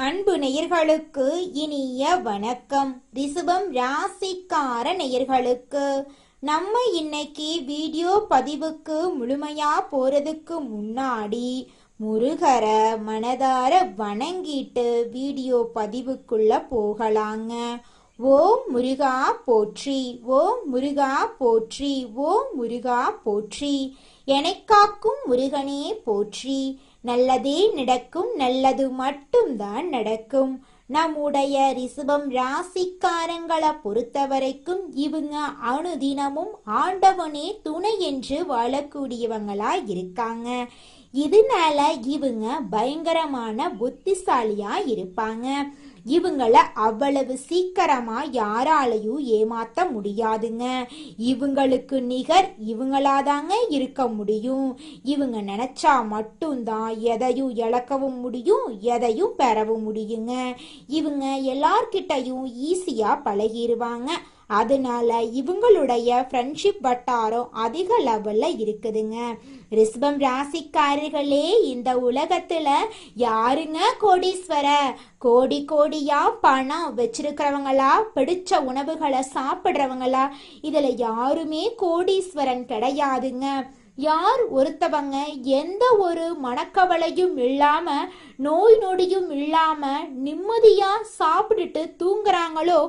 அன்பு நேயர்களுக்கு இனிய வணக்கம். ரிஷபம் ராசிக்கார நேயர்களுக்கு நம்ம இன்னைக்கு வீடியோ பதிவுக்கு முழுமையா போறதுக்கு முன்னாடி முருகரை மனதார வணங்கிட்டு வீடியோ பதிவுக்குள்ள போகலாங்க. ஓம் முருகா போற்றி, ஓம் முருகா போற்றி, ஓம் முருகா போற்றி. எனக்காக்கும் முருகனே போற்றி. நல்லதே நடக்கும், நல்லது மட்டும்தான் நடக்கும். நம்முடைய ரிஷபம் ராசிக்காரங்களை பொறுத்த வரைக்கும் இவங்க அனுதினமும் ஆண்டவனே துணை என்று வாழக்கூடியவங்களா இருக்காங்க. இதனால இவங்க பயங்கரமான புத்திசாலியா இருப்பாங்க. இவங்கள அவ்வளவு சீக்கிரமா யாராலையும் ஏமாத்த முடியாதுங்க. இவங்களுக்கு நிகர் இவங்களாதாங்க இருக்க முடியும். இவங்க நினைச்சா மட்டும்தான் எதையும் இழக்கவும் முடியும், எதையும் பெறவும் முடியுங்க. இவங்க எல்லார்கிட்டையும் ஈஸியா பழகிடுவாங்க. அதனால இவங்களுடைய ஃப்ரெண்ட்ஷிப் வட்டாரம் அதிக லெவல்ல இருக்குதுங்க. ரிஷபம் ராசிக்காரர்களே, இந்த உலகத்துல யாருங்க கோடீஸ்வர? கோடி கோடியா பணம் வச்சிருக்கிறவங்களா, பிடிச்ச உணவுகளை சாப்பிடுறவங்களா? இதுல யாருமே கோடீஸ்வரன் கிடையாதுங்க. யார் ஒருத்தவங்க எந்த ஒரு மனக்கவலையும் இல்லாம, நோய் நொடியும் இல்லாம நிம்மதியா சாப்பிட்டுட்டு தூங்குறாங்களோ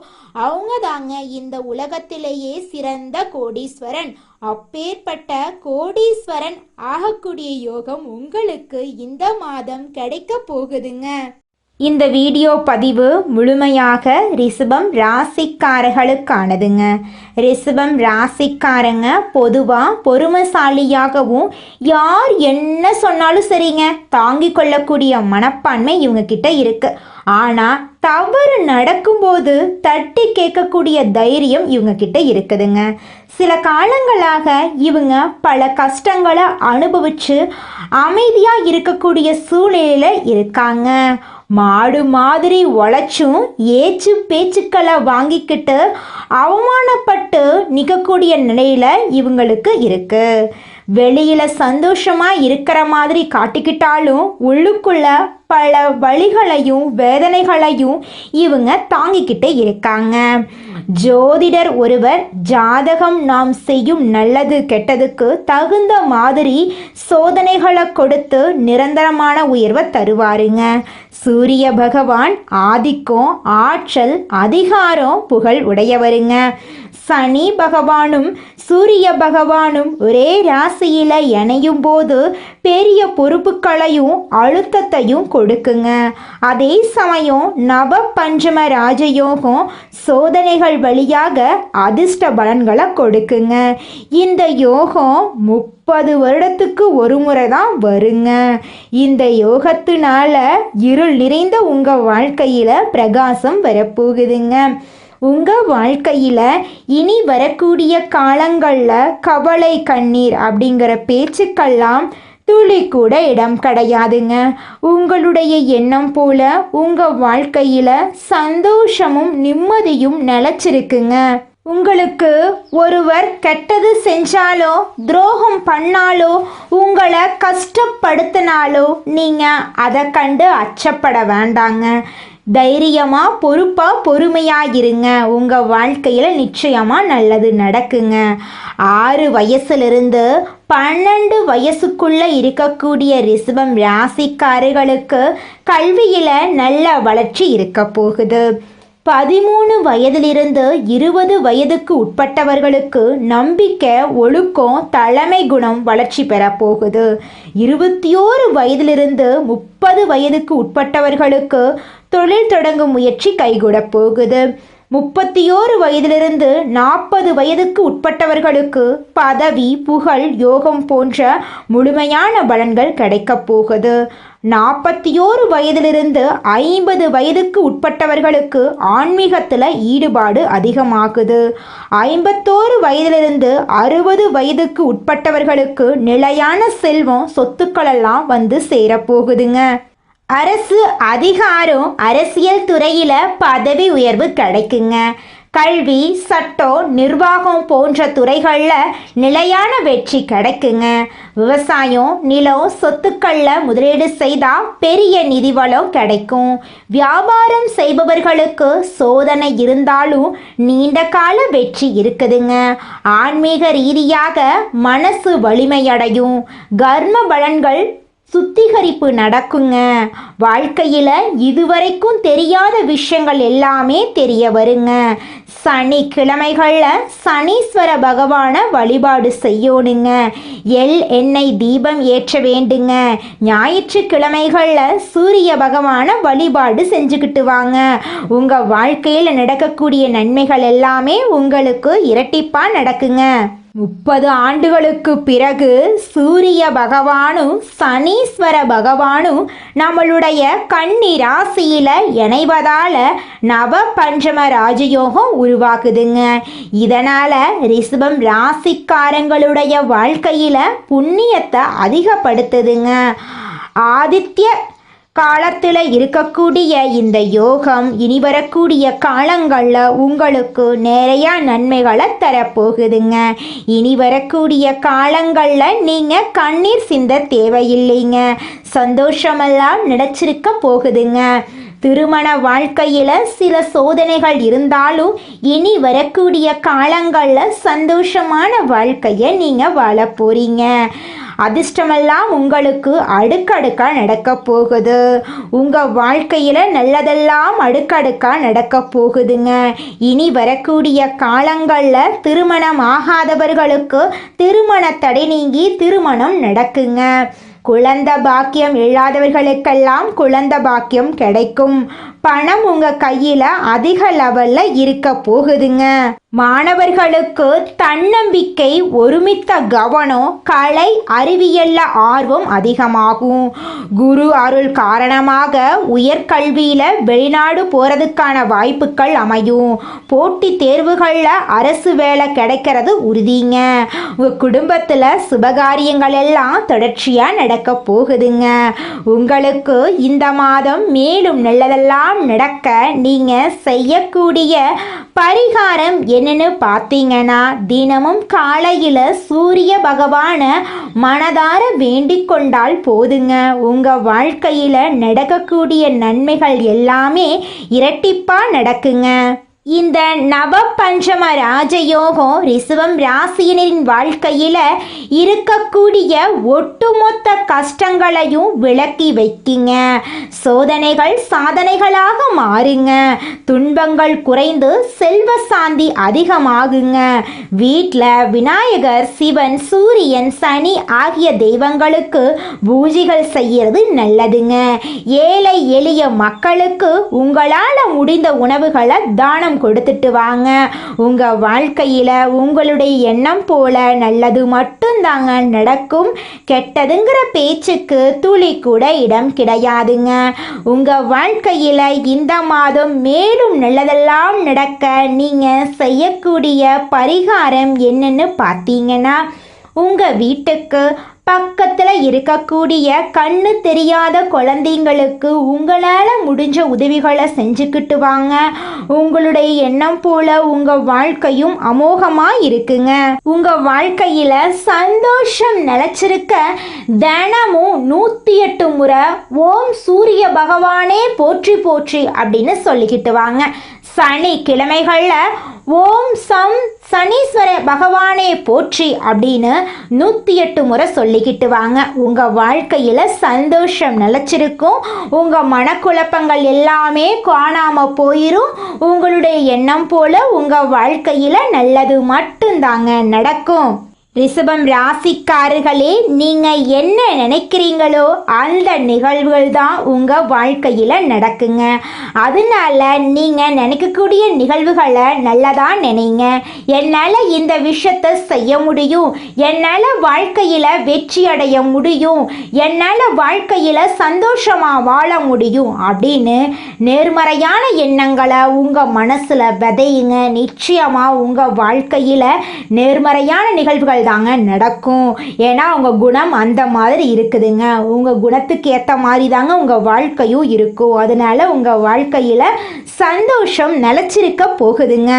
அவங்க தாங்க இந்த உலகத்திலேயே சிறந்த கோடீஸ்வரன். அப்பேற்பட்ட கோடீஸ்வரன் ஆகக்கூடிய யோகம் உங்களுக்கு இந்த மாதம் கிடைக்க போகுதுங்க. இந்த வீடியோ பதிவு முழுமையாக ரிஷபம் ராசிக்காரர்களுக்கானதுங்க. ரிஷபம் ராசிக்காரங்க பொதுவாக பொறுமைசாலியாகவும் யார் என்ன சொன்னாலும் சரிங்க தாங்கி கொள்ளக்கூடிய மனப்பான்மை இவங்க கிட்ட இருக்கு. ஆனால் தவறு நடக்கும்போது தட்டி கேட்கக்கூடிய தைரியம் இவங்க கிட்ட இருக்குதுங்க. சில காலங்களாக இவங்க பல கஷ்டங்களை அனுபவிச்சு அமைதியாக இருக்கக்கூடிய சூழ்நிலையில் இருக்காங்க. மாடு மாதிரி உழைச்சும் ஏச்சு பேச்சுக்களை வாங்கிக்கிட்டு அவமானப்பட்டு நிற்கக்கூடிய நிலையில இவங்களுக்கு இருக்கு. வெளியில சந்தோஷமா இருக்கிற மாதிரி காட்டிக்கிட்டாலும் உள்ளுக்குள்ள பல வலிகளையும் வேதனைகளையும் இவங்க தாங்கிக்கிட்டே இருக்காங்க. ஜோதிடர் ஒருவர் ஜாதகம் நாம் செய்யும் நல்லது கெட்டதுக்கு தகுந்த மாதிரி சோதனைகளை கொடுத்து நிரந்தரமான உயர்வை தருவாருங்க. சூரிய பகவான் ஆதிக்கம், ஆற்றல், அதிகாரம், புகழ் உடையவருங்க. சனி பகவானும் சூரிய பகவானும் ஒரே ராசியில இணையும் போது பெரிய பொறுப்புகளையும் அழுத்தத்தையும் கொடுக்குங்க. அதே சமயம் நவ பஞ்சம ராஜயோகம் சோதனைகள் வழியாக அதிர்ஷ்ட பலன்களை கொடுக்குங்க. இந்த யோகம் 30 வருடத்துக்கு ஒரு முறை தான் வருங்க. இந்த யோகத்தினால இருள் நிறைந்த உங்க வாழ்க்கையில பிரகாசம் வரப்போகுதுங்க. உங்கள் வாழ்க்கையில் இனி வரக்கூடிய காலங்களில் கவலை கண்ணீர் அப்படிங்கிற பேச்சுக்கெல்லாம் துளி கூட இடம் கிடையாதுங்க. உங்களுடைய எண்ணம் போல உங்கள் வாழ்க்கையில் சந்தோஷமும் நிம்மதியும் நிலச்சிருக்குங்க. உங்களுக்கு ஒருவர் கெட்டது செஞ்சாலோ துரோகம் பண்ணாலோ உங்களை கஷ்டப்படுத்தினாலோ நீங்கள் அதை கண்டு அச்சப்பட வேண்டாங்க. தைரியமாக பொறுப்பாக பொறுமையாக இருங்க. உங்கள் வாழ்க்கையில் நிச்சயமாக நல்லது நடக்குங்க. 6 வயசுலேருந்து 12 வயசுக்குள்ளே இருக்கக்கூடிய ரிஷபம் ராசிக்காரர்களுக்கு கல்வியில் நல்ல வளர்ச்சி இருக்க போகுது. 13 வயதிலிருந்து 20 வயதுக்கு உட்பட்டவர்களுக்கு நம்பிக்கை, ஒழுக்கம், தலைமை குணம் வளர்ச்சி பெறப்போகுது. 21 வயதிலிருந்து 30 வயதுக்கு உட்பட்டவர்களுக்கு தொழில் தொடங்கும் முயற்சி கைகூட போகுது. 31 வயதிலிருந்து 40 வயதுக்கு உட்பட்டவர்களுக்கு பதவி, புகழ், யோகம் போன்ற முழுமையான பலன்கள் கிடைக்கப் போகுது. 41 வயதிலிருந்து 50 வயதுக்கு உட்பட்டவர்களுக்கு ஆன்மீகத்தில் ஈடுபாடு அதிகமாகுது. 51 வயதிலிருந்து 60 வயதுக்கு உட்பட்டவர்களுக்கு நிலையான செல்வம், சொத்துக்களெல்லாம் வந்து சேரப்போகுதுங்க. அரசு அதிகாரம், அரசியல் துறையில் பதவி உயர்வு கிடைக்குங்க. கல்வி, சட்டம், நிர்வாகம் போன்ற துறைகளில் நிலையான வெற்றி கிடைக்குங்க. விவசாயம், நிலம், சொத்துக்களில் முதலீடு செய்தால் பெரிய நிதி வளம் கிடைக்கும். வியாபாரம் செய்பவர்களுக்கு சோதனை இருந்தாலும் நீண்ட கால வெற்றி இருக்குதுங்க. ஆன்மீக ரீதியாக மனசு வலிமையடையும். கர்ம பலன்கள் சுத்திகரிப்பு நடக்குங்க. வாழ்க்கையில் இதுவரைக்கும் தெரியாத விஷயங்கள் எல்லாமே தெரிய வருங்க. சனிக்கிழமைகளில் சனீஸ்வர பகவானை வழிபாடு செய்யணுங்க. எண்ணெய் தீபம் ஏற்ற வேண்டுங்க. ஞாயிற்றுக்கிழமைகளில் சூரிய பகவானை வழிபாடு செஞ்சுக்கிட்டு வாங்க. உங்கள் வாழ்க்கையில் நடக்கக்கூடிய நன்மைகள் எல்லாமே உங்களுக்கு இரட்டிப்பாக நடக்குங்க. 30 ஆண்டுகளுக்கு பிறகு சூரிய பகவானும் சனீஸ்வர பகவானும் நம்மளுடைய கன்னி ராசியில இணைவதால நவ பஞ்சம ராஜயோகம் உருவாக்குதுங்க. இதனால ரிஷபம் ராசிக்காரங்களுடைய வாழ்க்கையில புண்ணியத்தை அதிகப்படுத்துதுங்க. ஆதித்ய காலத்தில் இருக்கக்கூடிய இந்த யோகம் இனி வரக்கூடிய காலங்களில் உங்களுக்கு நிறைய நன்மைகளை தரப்போகுதுங்க. இனி வரக்கூடிய காலங்களில் நீங்கள் கண்ணீர் சிந்த தேவையில்லைங்க. சந்தோஷமெல்லாம் நினைச்சிருக்க போகுதுங்க. திருமண வாழ்க்கையில் சில சோதனைகள் இருந்தாலும் இனி வரக்கூடிய காலங்களில் சந்தோஷமான வாழ்க்கையை நீங்கள் வாழ போறீங்க. அதிர்ஷ்டமெல்லாம் உங்களுக்கு அடுக்கடுக்காக நடக்க போகுது. உங்கள் வாழ்க்கையில் நல்லதெல்லாம் அடுக்கடுக்காக நடக்க போகுதுங்க. இனி வரக்கூடிய காலங்களில் திருமணம் ஆகாதவர்களுக்கு திருமண தடை நீங்கி திருமணம் நடக்குங்க. குழந்தை பாக்கியம் இல்லாதவர்களுக்கெல்லாம் குழந்தை பாக்கியம் கிடைக்கும். பணம் உங்கள் கையில் அதிக லெவலில் இருக்க போகுதுங்க. மாணவர்களுக்கு தன்னம்பிக்கை, ஒருமித்த கவனம், கலை அறிவியல்ல ஆர்வம் அதிகமாகும். குரு அருள் காரணமாக உயர்கல்வியில் வெளிநாடு போகிறதுக்கான வாய்ப்புகள் அமையும். போட்டி தேர்வுகளில் அரசு வேலை கிடைக்கிறது உறுதிங்க. உங்கள் குடும்பத்தில் சுபகாரியங்கள் எல்லாம் தொடர்ச்சியாக நடக்க போகுதுங்க. உங்களுக்கு இந்த மாதம் மேலும் நல்லதெல்லாம் நடக்க நீங்கள் செய்யக்கூடிய பரிகாரம் என்னன்னு பார்த்தீங்கன்னா, தினமும் காலையில் சூரிய பகவானை மனதார வேண்டிக் கொண்டால் போதுங்க. உங்கள் வாழ்க்கையில் நடக்கக்கூடிய நன்மைகள் எல்லாமே இரட்டிப்பாக நடக்குங்க. இந்த நவ பஞ்சம ராஜயோகம் ரிஷபம் ராசியினரின் வாழ்க்கையில் இருக்கக்கூடிய ஒட்டுமொத்த கஷ்டங்களையும் விலக்கி வைக்கிங்க. சோதனைகள் சாதனைகளாக மாறுங்க. துன்பங்கள் குறைந்து செல்வ சாந்தி அதிகமாகுங்க. வீட்டில் விநாயகர், சிவன், சூரியன், சனி ஆகிய தெய்வங்களுக்கு பூஜைகள் செய்யறது நல்லதுங்க. ஏழை எளிய மக்களுக்கு உங்களால் முடிந்த உணவுகளை தானம் கொடுத்துட்டு வாங்க. உங்க வாழ்க்கையில உங்களுடைய எண்ணம் போல நல்லது மட்டும்தாங்க நடக்கும். கெட்டதுங்கிற பேச்சுக்கு துளி கூட இடம் கிடையாதுங்க. உங்க வாழ்க்கையில இந்த மாதம் மேலும் நல்லதெல்லாம் நடக்க நீங்க செய்யக்கூடிய பரிகாரம் என்னன்னு பார்த்தீங்கன்னா, உங்க வீட்டுக்கு பக்கத்தில் இருக்கக்கூடிய கண்ணு தெரியாத குழந்தைங்களுக்கு உங்களால் முடிஞ்ச உதவிகளை செஞ்சுக்கிட்டு வாங்க. உங்களுடைய எண்ணம் போல உங்கள் வாழ்க்கையும் அமோகமாக இருக்குங்க. உங்கள் வாழ்க்கையில் சந்தோஷம் நிலச்சிருக்க தினமும் 108 முறை ஓம் சூரிய பகவானே போற்றி போற்றி அப்படின்னு சொல்லிக்கிட்டு வாங்க. சனிக்கிழமைகளில் ஓம் சம் சனீஸ்வர பகவானே போற்றி அப்படின்னு 108 முறை சொல்லிக்கிட்டு வாங்க. உங்கள் வாழ்க்கையில் சந்தோஷம் நிலச்சிருக்கும். உங்கள் மனக்குழப்பங்கள் எல்லாமே காணாமல் போயிடும். உங்களுடைய எண்ணம் போல உங்கள் வாழ்க்கையில் நல்லது மட்டும்தாங்க நடக்கும். ரிஷபம் ராசிக்காரர்களே, நீங்கள் என்ன நினைக்கிறீங்களோ அந்த நிகழ்வுகள் தான் உங்கள் வாழ்க்கையில் நடக்குங்க. அதனால நீங்கள் நினைக்கக்கூடிய நிகழ்வுகளை நல்லதாக நினைங்க. என்னால் இந்த விஷயத்தை செய்ய முடியும், என்னால் வாழ்க்கையில் வெற்றி அடைய முடியும், என்னால் வாழ்க்கையில் சந்தோஷமாக வாழ முடியும் அப்படின்னு நேர்மறையான எண்ணங்களை உங்கள் மனசில் விதையுங்க. நிச்சயமாக உங்கள் வாழ்க்கையில் நேர்மறையான நிகழ்வுகள் தாங்க நடக்கும். ஏன்னா உங்க குணம் அந்த மாதிரி இருக்குதுங்க. உங்க குணத்துக்கு ஏற்ற மாதிரி தாங்க உங்க வாழ்க்கையும் இருக்கும். அதனால உங்க வாழ்க்கையில சந்தோஷம் நிலைச்சிருக்க போகுதுங்க.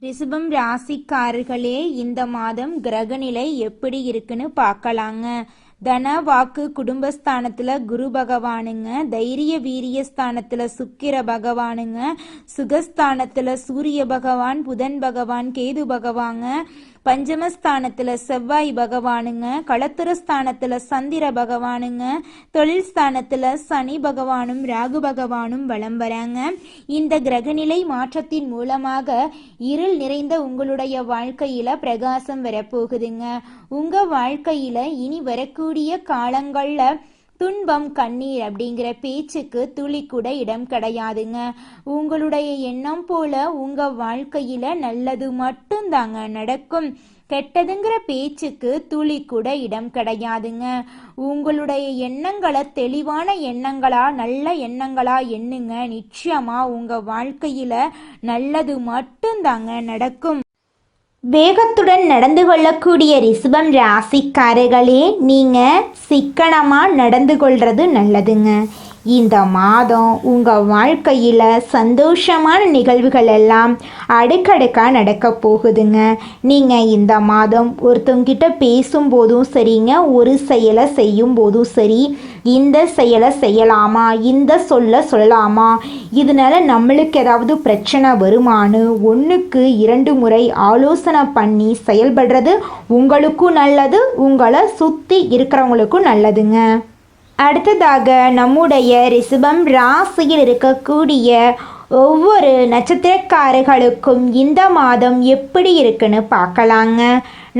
ரிஷபம் ராசிக்காரர்களே, இந்த மாதம் கிரகநிலை எப்படி இருக்குன்னு பார்க்கலாங்க. தன வாக்கு குடும்பஸ்தானத்துல குரு பகவானுங்க, தைரிய வீரிய ஸ்தானத்துல சுக்கிர பகவானுங்க, சுகஸ்தானத்துல சூரிய பகவான், புதன் பகவான், கேது பகவாங்க, பஞ்சமஸ்தானத்துல செவ்வாய் பகவானுங்க, களத்திரஸ்தானத்துல சந்திர பகவானுங்க, தொழில் ஸ்தானத்துல சனி பகவானும் ராகு பகவானும் வலம் வராங்க. இந்த கிரகநிலை மாற்றத்தின் மூலமாக இருள் நிறைந்த உங்களுடைய வாழ்க்கையில பிரகாசம் வரப்போகுதுங்க. உங்க வாழ்க்கையில இனி வரக்கூடிய காலங்கள்ல துன்பம் கண்ணீர் அப்படிங்கிற பேச்சுக்கு துளி கூட இடம் கிடையாதுங்க. உங்களுடைய எண்ணம் போல உங்க வாழ்க்கையில நல்லது மட்டும்தாங்க நடக்கும். கெட்டதுங்கிற பேச்சுக்கு துளி கூட இடம் கிடையாதுங்க. உங்களுடைய எண்ணங்களை தெளிவான எண்ணங்களா நல்ல எண்ணங்களா எண்ணுங்க. நிச்சயமா உங்க வாழ்க்கையில நல்லது மட்டும்தாங்க நடக்கும். வேகத்துடன் நடந்து கொள்ளக்கூடிய ரிஷபம் ராசிக்காரர்களே, நீங்கள் சிக்கனமாக நடந்து கொள்வது நல்லதுங்க. இந்த மாதம் உங்கள் வாழ்க்கையில் சந்தோஷமான நிகழ்வுகள் எல்லாம் அடுக்கடுக்காக நடக்க போகுதுங்க. நீங்கள் இந்த மாதம் ஒருத்தவங்கிட்ட பேசும்போதும் சரிங்க, ஒரு செயலை செய்யும் போதும் சரி, இந்த செயலை செய்யலாமா, இந்த சொல்லலாமா, இதனால் நம்மளுக்கு ஏதாவது பிரச்சனை வருமானு 1க்கு 2 முறை ஆலோசனை பண்ணி செயல்படுறது உங்களுக்கும் நல்லது, உங்களை சுற்றி இருக்கிறவங்களுக்கும் நல்லதுங்க. அடுத்ததாக நம்முடைய ரிஷபம் ராசியில் இருக்கக்கூடிய ஒவ்வொரு நட்சத்திரக்காரர்களுக்கும் இந்த மாதம் எப்படி இருக்குன்னு பார்க்கலாங்க.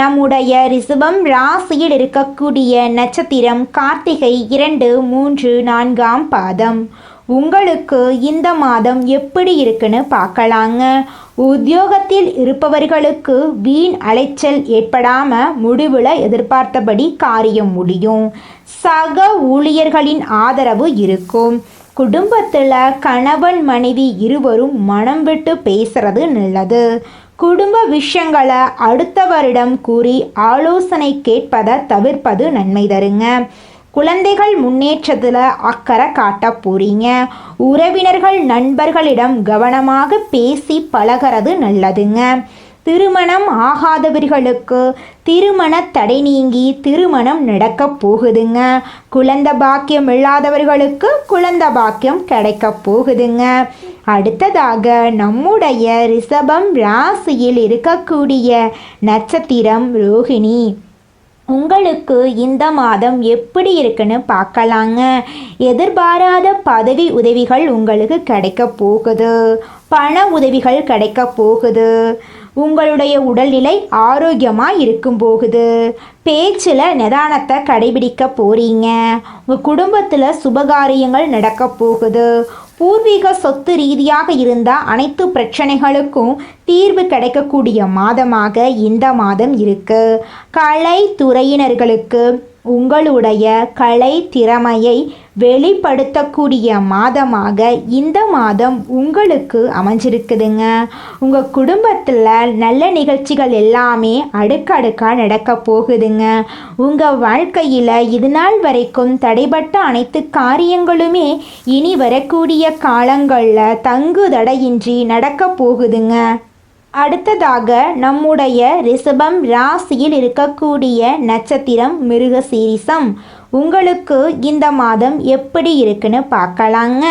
நம்முடைய ரிஷபம் ராசியில் இருக்கக்கூடிய நட்சத்திரம் கார்த்திகை 2, 3, 4ஆம் பாதம். உங்களுக்கு இந்த மாதம் எப்படி இருக்குன்னு பார்க்கலாங்க. உத்தியோகத்தில் இருப்பவர்களுக்கு வீண் அலைச்சல் ஏற்படாம முடிவில் எதிர்பார்த்தபடி காரியம் முடியும். சக ஊழியர்களின் ஆதரவு இருக்கும். குடும்பத்தில் கணவன் மனைவி இருவரும் மனம் விட்டு பேசுறது நல்லது. குடும்ப விஷயங்களை அடுத்தவரிடம் கூறி ஆலோசனை கேட்பதை தவிர்ப்பது நன்மை தருங்க. குழந்தைகள் முன்னேற்றத்தில் அக்கறை காட்ட போறீங்க. உறவினர்கள் நண்பர்களிடம் கவனமாக பேசி பழகிறது நல்லதுங்க. திருமணம் ஆகாதவர்களுக்கு திருமண தடை நீங்கி திருமணம் நடக்க போகுதுங்க. குழந்தை பாக்கியம் இல்லாதவர்களுக்கு குழந்தை பாக்கியம் கிடைக்க போகுதுங்க. அடுத்ததாக நம்முடைய ரிஷபம் ராசியில் இருக்கக்கூடிய நட்சத்திரம் ரோகிணி. உங்களுக்கு இந்த மாதம் எப்படி இருக்குன்னு பார்க்கலாங்க. எதிர்பாராத பதவி உதவிகள் உங்களுக்கு கிடைக்க போகுது. பண உதவிகள் கிடைக்க போகுது. உங்களுடைய உடல்நிலை ஆரோக்கியமாக இருக்கும் போகுது. பேச்சில் நிதானத்தை கடைபிடிக்க போகிறீங்க. உங்கள் குடும்பத்தில் சுபகாரியங்கள் நடக்க போகுது. பூர்வீக சொத்து ரீதியாக இருந்த அனைத்து பிரச்சனைகளுக்கும் தீர்வு கிடைக்கக்கூடிய மாதமாக இந்த மாதம் இருக்கு. கலைத்துறையினர்களுக்கு உங்களுடைய கலை திறமையை வெளிப்படுத்தக்கூடிய மாதமாக இந்த மாதம் உங்களுக்கு அமைஞ்சிருக்குதுங்க. உங்கள் குடும்பத்தில் நல்ல நிகழ்ச்சிகள் எல்லாமே அடுக்கடுக்காக நடக்க போகுதுங்க. உங்கள் வாழ்க்கையில் இது நாள் வரைக்கும் தடைபட்ட அனைத்து காரியங்களுமே இனி வரக்கூடிய காலங்களில் தங்கு தடையின்றி நடக்க போகுதுங்க. அடுத்ததாக நம்முடைய ரிஷபம் ராசியில் இருக்கக்கூடிய நட்சத்திரம் மிருகசீரிஷம். உங்களுக்கு இந்த மாதம் எப்படி இருக்குன்னு பார்க்கலாங்க.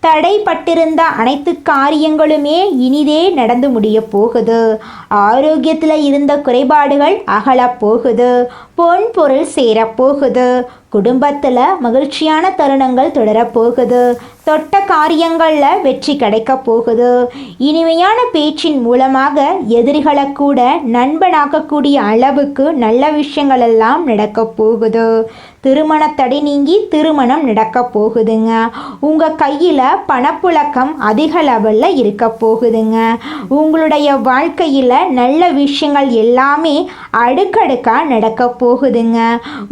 தடைப்பட்டிருந்த அனைத்து காரியங்களுமே இனிதே நடந்து முடிய போகுது. ஆரோக்கியத்தில் இருந்த குறைபாடுகள் அகலப் போகுது. பொன் பொருள் சேரப்போகுது. குடும்பத்தில் மகிழ்ச்சியான தருணங்கள் தொடரப்போகுது. தொட்ட காரியங்களில் வெற்றி கிடைக்க போகுது. இனிமையான பேச்சின் மூலமாக எதிரிகளை கூட நண்பனாக்கக்கூடிய அளவுக்கு நல்ல விஷயங்கள் எல்லாம் நடக்க போகுது. திருமண தடை நீங்கி திருமணம் நடக்க போகுதுங்க. உங்கள் கையில் பணப்புழக்கம் அதிக லெவலில் இருக்க போகுதுங்க. உங்களுடைய வாழ்க்கையில் நல்ல விஷயங்கள் எல்லாமே அடுக்கடுக்காக நடக்க போகுதுங்க.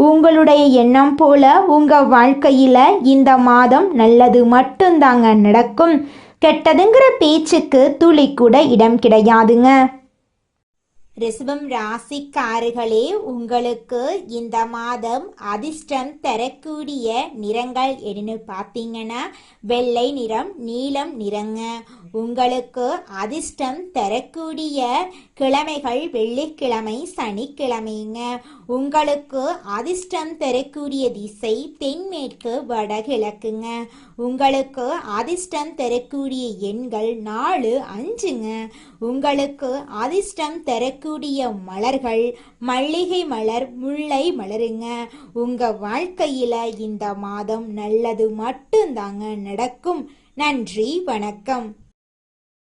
உங்களுடைய எண்ணம் போல உங்கள் வாழ்க்கையில் இந்த மாதம் நல்லது மட்டும்தாங்க நடக்கும். கெட்டதுங்கிற பேச்சுக்கு துளி கூட இடம் கிடையாதுங்க. ரிஷபம் ராசிக்காரர்களே, உங்களுக்கு இந்த மாதம் அதிர்ஷ்டம் தரக்கூடிய நிறங்கள் என்னன்னு பார்த்தீங்கன்னா வெள்ளை நிறம், நீலம் நிறங்க. உங்களுக்கு அதிர்ஷ்டம் தரக்கூடிய கிழமைகள் வெள்ளிக்கிழமை, சனிக்கிழமைங்க. உங்களுக்கு அதிர்ஷ்டம் தரக்கூடிய திசை தென்மேற்கு, வடகிழக்குங்க. உங்களுக்கு அதிர்ஷ்டம் தரக்கூடிய எண்கள் 4, 5ங்க. உங்களுக்கு அதிர்ஷ்டம் தரக்கூடிய மலர்கள் மல்லிகை மலர், முல்லை மலருங்க. உங்க வாழ்க்கையில இந்த மாதம் நல்லது மட்டும்தாங்க நடக்கும். நன்றி, வணக்கம்.